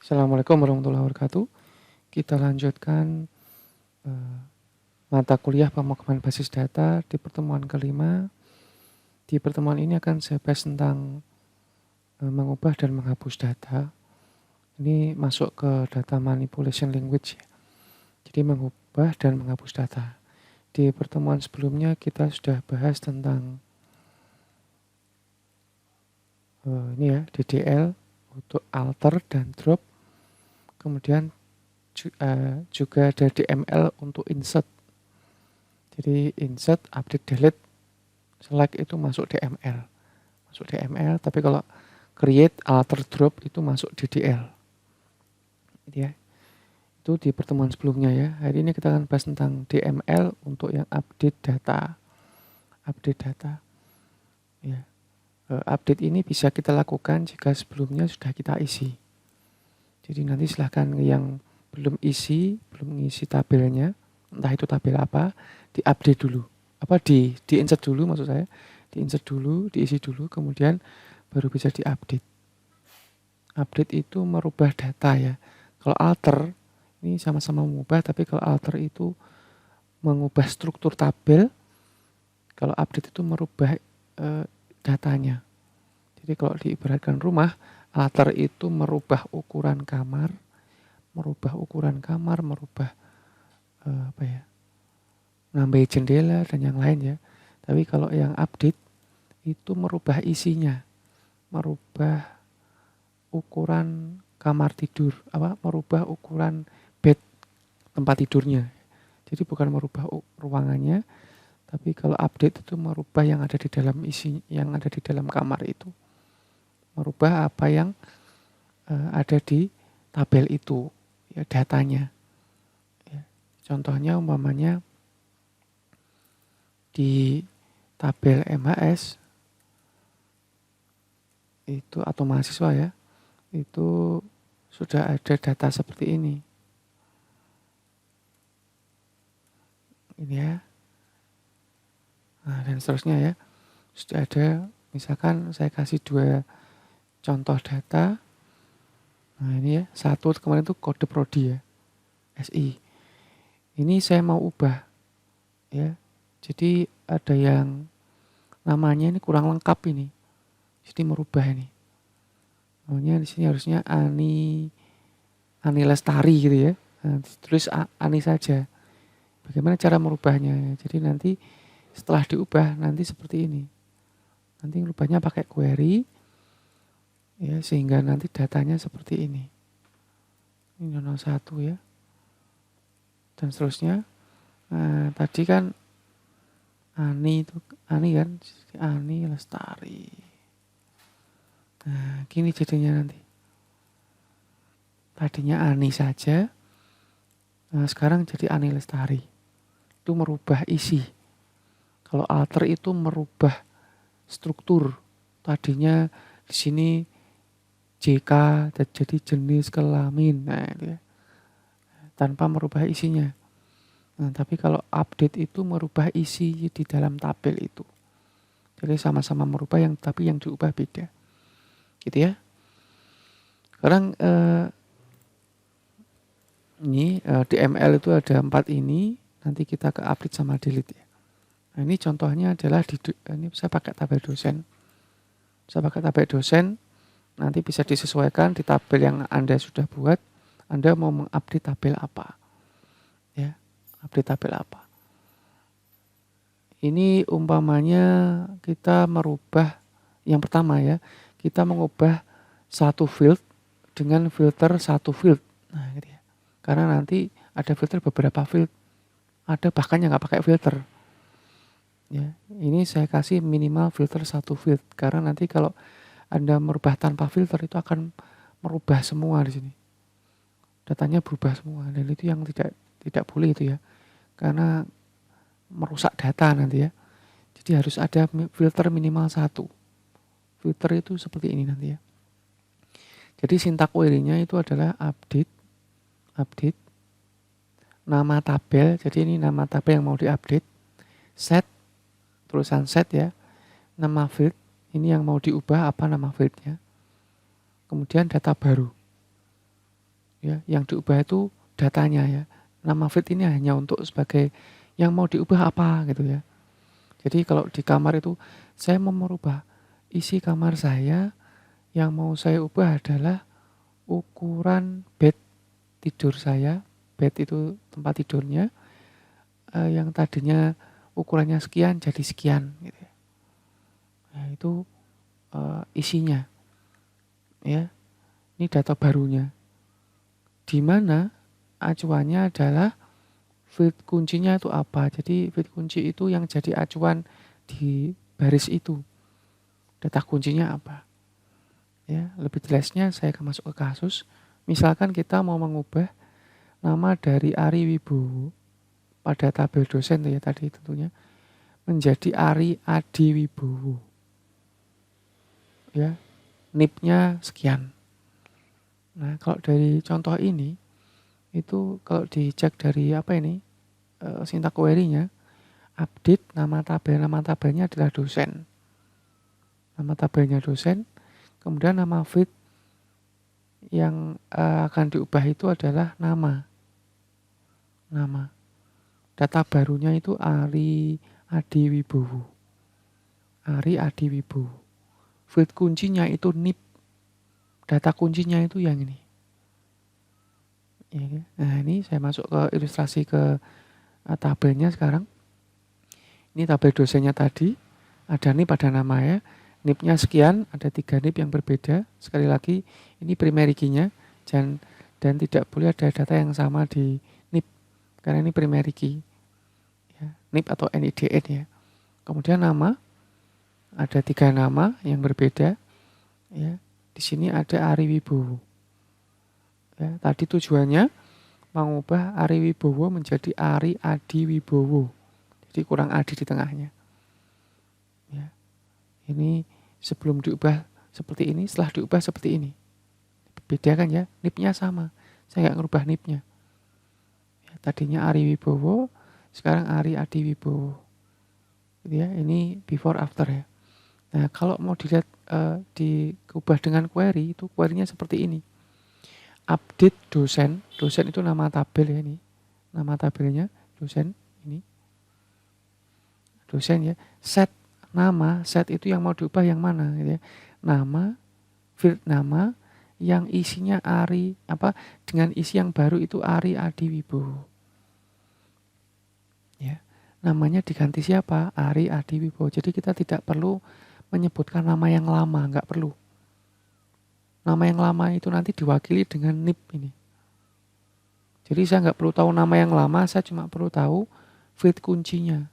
Assalamualaikum warahmatullahi wabarakatuh. Kita lanjutkan mata kuliah pemrograman basis data di pertemuan kelima. Di pertemuan ini akan saya bahas tentang mengubah dan menghapus data. Ini masuk ke data manipulation language ya. Jadi mengubah dan menghapus data. Di pertemuan sebelumnya kita sudah bahas tentang ini ya, DDL untuk alter dan drop. Kemudian juga ada DML untuk insert. Jadi insert, update, delete, select itu masuk DML. Tapi kalau create, alter, drop itu masuk DDL. Gitu ya. Itu di pertemuan sebelumnya ya. Hari ini kita akan bahas tentang DML untuk yang update data. Ya. Update ini bisa kita lakukan jika sebelumnya sudah kita isi. Jadi nanti silahkan yang belum mengisi tabelnya, entah itu tabel apa, di-update dulu. Di-insert dulu maksud saya. Di-insert dulu, diisi dulu, kemudian baru bisa di-update. Update itu merubah data ya. Kalau alter, ini sama-sama mengubah, tapi kalau alter itu mengubah struktur tabel, kalau update itu merubah datanya. Jadi kalau diibaratkan rumah, alter itu merubah ukuran kamar, merubah nambahin jendela dan yang lain ya. Tapi kalau yang update itu merubah isinya, merubah ukuran kamar tidur, merubah ukuran bed tempat tidurnya. Jadi bukan merubah ruangannya, tapi kalau update itu merubah yang ada di dalam yang ada di dalam kamar itu, merubah apa yang ada di tabel itu, ya datanya. Ya. Contohnya umpamanya di tabel MHS itu atau mahasiswa ya, itu sudah ada data seperti ini. Ini ya. Nah, dan seterusnya ya. Sudah ada, misalkan saya kasih 2 contoh data. Nah, ini ya, 1 kemarin itu kode prodi ya. SI. Ini saya mau ubah ya. Jadi ada yang namanya ini kurang lengkap ini. Jadi merubah ini. Namanya di sini harusnya Ani Lestari gitu ya. Nah, tulis Ani saja. Bagaimana cara merubahnya? Jadi nanti setelah diubah nanti seperti ini. Nanti merubahnya pakai query ya, sehingga nanti datanya seperti ini. Ini 01 ya. Dan seterusnya. Nah, tadi kan Ani kan Ani Lestari. Nah, gini jadinya nanti. Tadinya Ani saja. Nah, sekarang jadi Ani Lestari. Itu merubah isi. Kalau alter itu merubah struktur. Tadinya di sini JK jadi jenis kelamin. Nah, itu ya. Tanpa merubah isinya. Nah, tapi kalau update itu merubah isi di dalam tabel itu. Jadi sama-sama merubah tapi yang diubah beda. Gitu ya. Sekarang ini DML itu ada 4 ini. Nanti kita ke update sama delete ya. Nah, ini contohnya adalah ini saya pakai tabel dosen. Nanti bisa disesuaikan di tabel yang Anda sudah buat. Anda mau mengupdate tabel apa? Ya, update tabel apa? Ini umpamanya kita merubah yang pertama ya. Kita mengubah satu field dengan filter satu field. Nah, gitu ya. Karena nanti ada filter beberapa field. Ada bahkan yang nggak pakai filter. Ya, ini saya kasih minimal filter satu field karena nanti kalau Anda merubah tanpa filter itu akan merubah semua di sini. Datanya berubah semua dan itu yang tidak boleh itu ya. Karena merusak data nanti ya. Jadi harus ada filter minimal 1. Filter itu seperti ini nanti ya. Jadi sintak query-nya itu adalah update nama tabel, jadi ini nama tabel yang mau diupdate, set, tulisan set ya, nama field, ini yang mau diubah apa nama fieldnya, kemudian data baru. Ya, yang diubah itu datanya ya. Nama field ini hanya untuk sebagai yang mau diubah apa gitu ya. Jadi kalau di kamar itu saya mau merubah isi kamar saya, yang mau saya ubah adalah ukuran bed tidur saya. Bed itu tempat tidurnya, yang tadinya ukurannya sekian jadi sekian gitu ya. Nah, itu isinya ya. Ini data barunya. Di mana acuannya adalah field kuncinya itu apa. Jadi field kunci itu yang jadi acuan di baris itu. Data kuncinya apa. Ya, lebih jelasnya saya akan masuk ke kasus. Misalkan kita mau mengubah nama dari Ari Wibowo pada tabel dosen ya tadi tentunya menjadi Ari Adi Wibowo. Ya, NIP-nya sekian. Nah, kalau dari contoh ini itu kalau dicek dari apa ini syntax query-nya, update nama tabelnya adalah dosen. Nama tabelnya dosen, kemudian nama field yang akan diubah itu adalah nama. Data barunya itu Ari Adi Wibowo. Ari Adi Wibowo. Field kuncinya itu NIP. Data kuncinya itu yang ini. Nah, ini saya masuk ke ilustrasi ke tabelnya sekarang. Ini tabel dosennya tadi. Ada NIP, ada nama ya. NIP-nya sekian, ada 3 NIP yang berbeda. Sekali lagi, ini primary key-nya. Dan tidak boleh ada data yang sama di NIP. Karena ini primary key. Ya, NIP atau NIDN ya. Kemudian nama. Ada 3 nama yang berbeda. Ya, di sini ada Ari Wibowo. Ya, tadi tujuannya mengubah Ari Wibowo menjadi Ari Adi Wibowo. Jadi kurang Adi di tengahnya. Ya, ini sebelum diubah seperti ini, setelah diubah seperti ini. Beda kan ya, NIP-nya sama. Saya nggak ngerubah NIP-nya. Ya, tadinya Ari Wibowo, sekarang Ari Adi Wibowo. Ya, ini before after ya. Nah, kalau mau dilihat diubah dengan query, itu query-nya seperti ini. Update dosen itu nama tabel ya ini. Nama tabelnya dosen ini. Dosen ya. Set itu yang mau diubah yang mana gitu ya. Nama, field nama yang isinya Ari dengan isi yang baru itu Ari Adi Wibowo. Ya. Namanya diganti siapa? Ari Adi Wibowo. Jadi kita tidak perlu menyebutkan nama yang lama, enggak perlu. Nama yang lama itu nanti diwakili dengan NIP ini. Jadi saya nggak perlu tahu nama yang lama, saya cuma perlu tahu field kuncinya.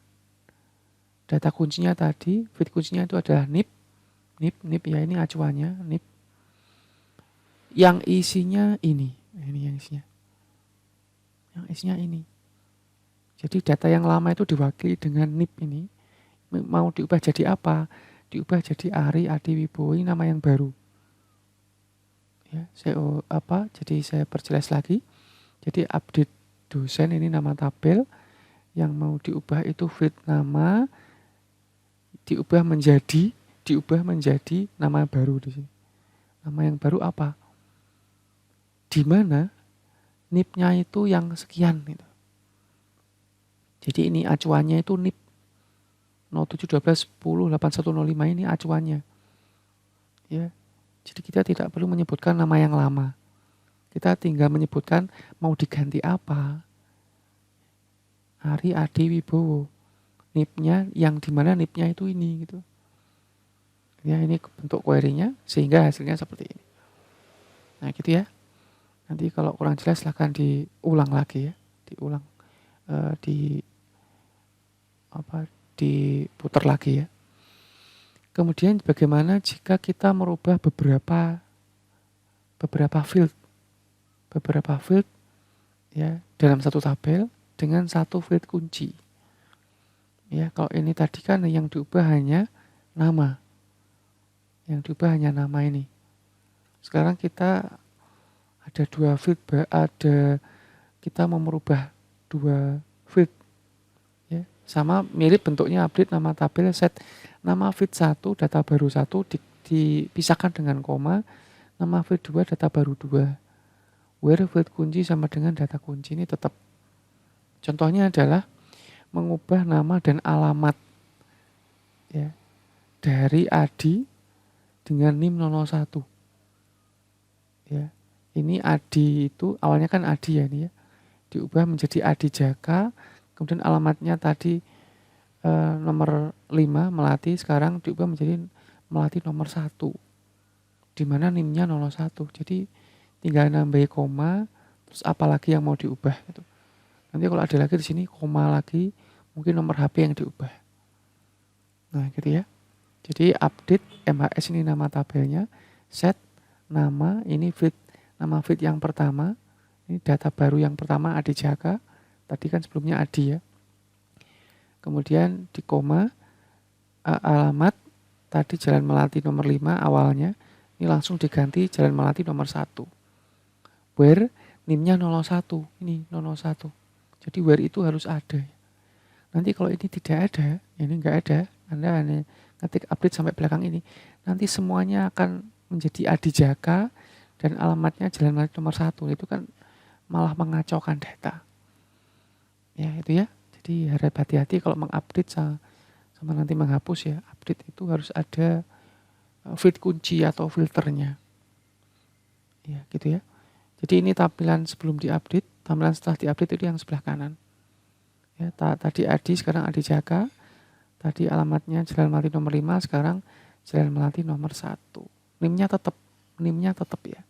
Data kuncinya tadi, field kuncinya itu adalah NIP ya, ini acuannya, NIP. Yang isinya ini yang isinya. Yang isinya ini. Jadi data yang lama itu diwakili dengan NIP ini. Mau diubah jadi apa? Diubah jadi Ari Adi Wibowo, ini nama yang baru. Ya, jadi saya perjelas lagi. Jadi update dosen ini nama tabel, yang mau diubah itu field nama, diubah menjadi nama baru di sini. Nama yang baru apa? Di mana NIP-nya itu yang sekian gitu. Jadi ini acuannya itu NIP 0712108105 ini acuannya. Ya. Jadi kita tidak perlu menyebutkan nama yang lama. Kita tinggal menyebutkan mau diganti apa. Ari Adi Wibowo. NIP-nya yang dimana NIP-nya itu ini gitu. Ya, ini bentuk query-nya sehingga hasilnya seperti ini. Nah gitu ya. Nanti kalau kurang jelas silahkan diulang lagi ya. Diputar lagi ya. Kemudian bagaimana jika kita merubah beberapa field ya dalam satu tabel dengan satu field kunci. Ya, kalau ini tadi kan yang diubah hanya nama. Yang diubah hanya nama ini. Sekarang kita ada 2 field, kita mau merubah 2 field. Ya, sama mirip bentuknya update nama tabel set nama field 1 data baru 1 dipisahkan dengan koma, nama field 2 data baru 2. where field kunci sama dengan data kunci ini tetap. Contohnya adalah mengubah nama dan alamat ya dari Adi dengan NIM 001 ya. Ini Adi itu awalnya kan Adi ya ini ya. Diubah menjadi Adi Jaka, kemudian alamatnya tadi nomor 5 Melati, sekarang diubah menjadi Melati nomor 1. Di mana NIM-nya 01. Jadi tinggal nambahi koma, terus apalagi yang mau diubah gitu. Nanti kalau ada lagi di sini koma lagi, mungkin nomor HP yang diubah. Nah, gitu ya. Jadi update MHS ini nama tabelnya, set nama ini feed, nama feed yang pertama. Ini data baru yang pertama Adi Jaka. Tadi kan sebelumnya Adi ya. Kemudian di koma alamat tadi Jalan Melati nomor 5 awalnya. Ini langsung diganti Jalan Melati nomor 1. Where NIM-nya 01. Ini 01. Jadi where itu harus ada. Nanti kalau ini tidak ada, ini enggak ada, Anda hanya ketik update sampai belakang ini, nanti semuanya akan menjadi Adi Jaka dan alamatnya Jalan Melati nomor 1. Itu kan malah mengacaukan data. Ya, itu ya. Jadi harap hati-hati kalau mengupdate sama nanti menghapus ya. Update itu harus ada feed kunci atau filternya. Ya, gitu ya. Jadi ini tampilan sebelum diupdate, tampilan setelah diupdate itu yang sebelah kanan. Ya, tadi Adi, sekarang Adi Jaka. Tadi alamatnya Jalan Melati nomor 5, sekarang Jalan Melati nomor 1. NIM-nya tetap ya.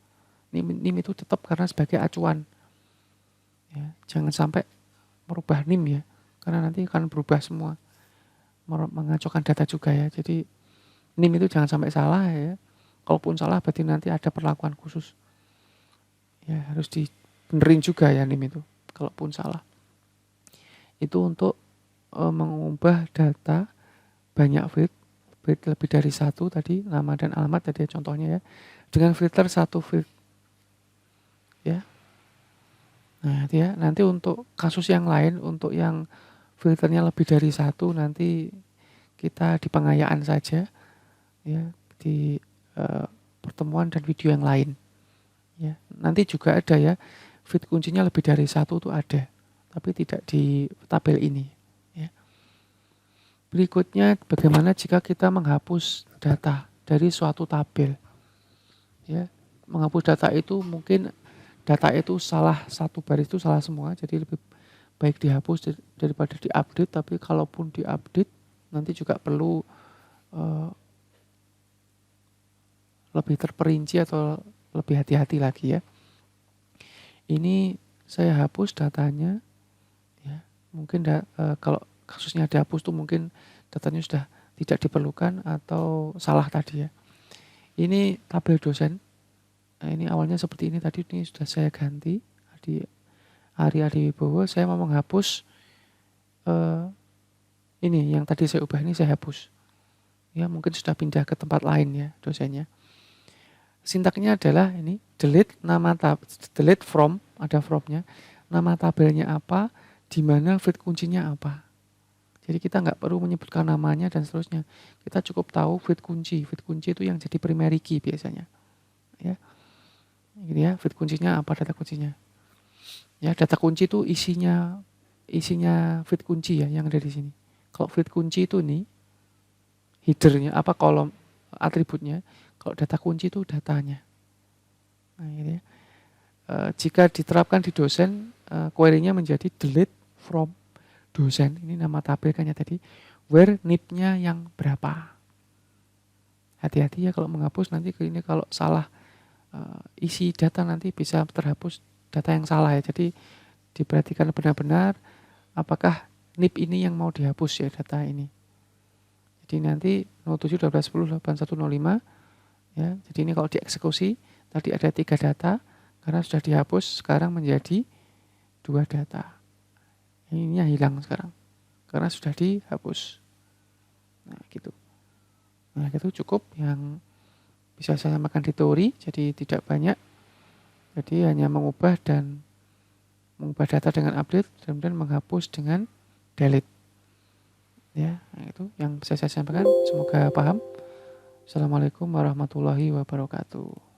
NIM itu tetap karena sebagai acuan. Ya, jangan sampai merubah NIM ya, karena nanti akan berubah semua, mengacaukan data juga ya. Jadi NIM itu jangan sampai salah ya. Kalaupun salah berarti nanti ada perlakuan khusus. Ya harus dibenerin juga ya NIM itu. Kalaupun salah. Itu untuk mengubah data banyak field lebih dari 1 tadi, nama dan alamat tadi ya, contohnya ya, dengan filter 1 field. Ya. Nah, ya, nanti untuk kasus yang lain, untuk yang filternya lebih dari 1, nanti kita di pengayaan saja, ya, di pertemuan dan video yang lain. Ya, nanti juga ada ya, feed kuncinya lebih dari 1 itu ada, tapi tidak di tabel ini. Ya. Berikutnya, bagaimana jika kita menghapus data dari suatu tabel? Ya, menghapus data itu mungkin data itu salah satu baris itu salah semua, jadi lebih baik dihapus daripada diupdate. Tapi kalaupun diupdate nanti juga perlu lebih terperinci atau lebih hati-hati lagi ya. Ini saya hapus datanya ya. Mungkin kalau kasusnya dihapus tuh mungkin datanya sudah tidak diperlukan atau salah tadi ya. Ini tabel dosen. Nah, ini awalnya seperti ini tadi, ini sudah saya ganti di Ari Wibowo. Saya mau menghapus ini yang tadi saya ubah, ini saya hapus. Ya, mungkin sudah pindah ke tempat lain ya dosennya. Sintaknya adalah ini delete delete from, ada from-nya. Nama tabelnya apa, di mana feed kuncinya apa. Jadi kita nggak perlu menyebutkan namanya dan seterusnya. Kita cukup tahu feed kunci. Feed kunci itu yang jadi primary key biasanya. Ya. Gitu ya, feed kuncinya apa, data kuncinya. Ya, data kunci itu isinya feed kunci ya yang ada di sini. Kalau feed kunci itu nih headernya apa, kolom atributnya. Kalau data kunci itu datanya. Nah, gitu ya. Jika diterapkan di dosen, query-nya menjadi delete from dosen. Ini nama tabel kan ya tadi. Where NIP-nya yang berapa. Hati-hati ya kalau menghapus, nanti ini kalau salah isi data nanti bisa terhapus data yang salah ya. Jadi diperhatikan benar-benar apakah NIP ini yang mau dihapus ya, data ini. Jadi nanti 07 12 10 8105 ya. Jadi ini kalau dieksekusi tadi ada 3 data, karena sudah dihapus sekarang menjadi 2 data. Ininya hilang sekarang karena sudah dihapus. Nah, gitu. Nah, itu cukup yang bisa saya sampaikan di teori, jadi tidak banyak. Jadi hanya mengubah data dengan update, kemudian menghapus dengan delete. Ya, nah itu yang bisa saya sampaikan. Semoga paham. Assalamualaikum warahmatullahi wabarakatuh.